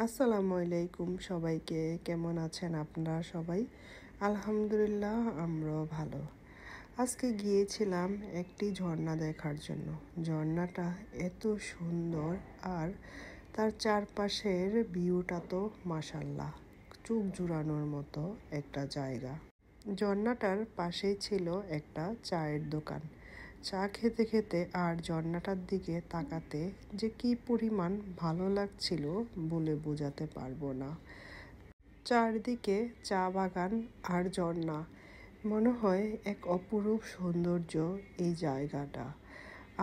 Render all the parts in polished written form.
আসসালামু আলাইকুম সবাইকে। কেমন আছেন আপনারা সবাই? আলহামদুলিল্লাহ, আমরাও ভালো। আজকে গিয়েছিলাম একটি ঝর্ণা দেখার জন্য। ঝর্ণাটা এত সুন্দর আর তার চারপাশের ভিউটা তো মাশাআল্লাহ, চোখ জুড়ানোর মতো একটা জায়গা। ঝর্ণাটার পাশেই ছিল একটা চায়ের দোকান। চা খেতে খেতে আর ঝর্ণাটার দিকে তাকাতে যে কি পরিমাণ ভালো লাগছিল বলে বোঝাতে পারবো না। চারদিকে চা বাগান আর ঝর্ণা, মনে হয় এক অপরূপ সৌন্দর্য এই জায়গাটা।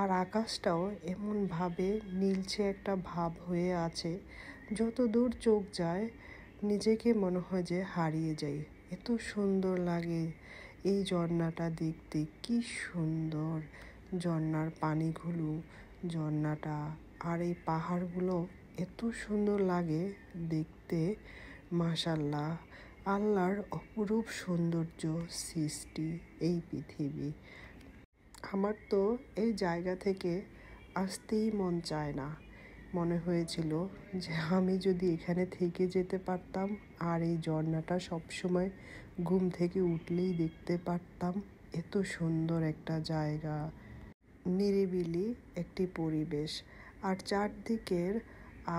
আর আকাশটাও এমনভাবে নীলচে একটা ভাব হয়ে আছে, যত দূর চোখ যায় নিজেকে মনে হয় যে হারিয়ে যাই। এত সুন্দর লাগে এই ঝর্ণাটা দেখতে, কি সুন্দর ঝর্ণার পানিগুলো, ঝর্ণাটা আর এই পাহাড়গুলো এত সুন্দর লাগে দেখতে। মাশাআল্লাহ, আল্লাহর অপরূপ সৌন্দর্য সৃষ্টি এই পৃথিবী। আমার তো এই জায়গা থেকে আসতেই মন চায় না। মনে হয়েছিল যে আমি যদি এখানে থেকে যেতে পারতাম আর এই ঝর্ণাটা সবসময় ঘুম থেকে উঠলেই দেখতে পারতাম। এত সুন্দর একটা জায়গা, নিরিবিলি একটি পরিবেশ, আর চারদিকের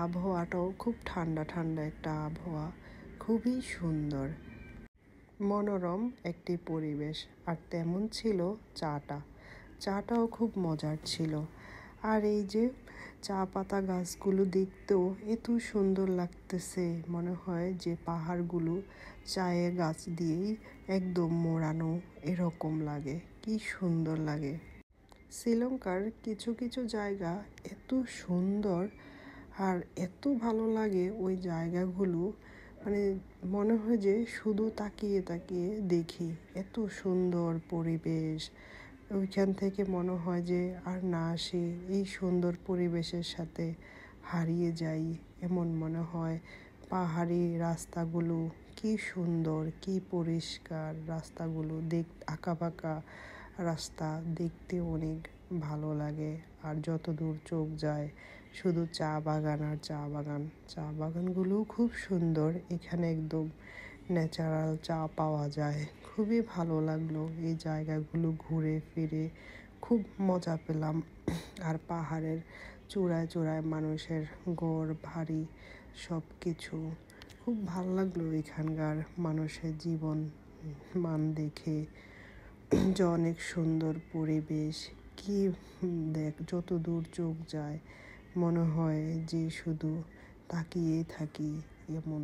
আবহাওয়াটাও খুব ঠান্ডা ঠান্ডা একটা আবহাওয়া, খুবই সুন্দর মনোরম একটি পরিবেশ। আর তেমন ছিল চাটাও খুব মজার ছিল। আর এই যে চা পাতা গাছগুলো দেখতেও এত সুন্দর লাগতেছে, মনে হয় যে পাহাড়গুলো চায়ের গাছ দিয়েই একদম মোড়ানো, এরকম লাগে, কি সুন্দর লাগে। শ্রীলঙ্কার কিছু কিছু জায়গা এত সুন্দর আর এত ভালো লাগে ওই জায়গাগুলো, মানে মনে হয় যে শুধু তাকিয়ে তাকিয়ে দেখি। এত সুন্দর পরিবেশ, ওইখান থেকে মনে হয় যে আর না আসি, এই সুন্দর পরিবেশের সাথে হারিয়ে যাই এমন মনে হয়। পাহাড়ি রাস্তাগুলো কি সুন্দর, কি পরিষ্কার রাস্তাগুলো, আঁকাবাঁকা রাস্তা দেখতে অনেক ভালো লাগে। আর যত দূর চোখ যায় শুধু চা বাগান আর চা বাগান। চা বাগানগুলোও খুব সুন্দর, এখানে একদম ন্যাচারাল চা পাওয়া যায়। খুবই ভালো লাগলো এই জায়গাগুলো ঘুরে ফিরে, খুব মজা পেলাম। আর পাহাড়ের চূড়ায় চূড়ায় মানুষের ঘর বাড়ি সব কিছু খুব ভালো লাগলো। এখানকার মানুষের জীবন মান দেখে যে অনেক সুন্দর পরিবেশ, কি যত দূর চোখ যায় মনে হয় যে শুধু তাকিয়েই থাকি এমন।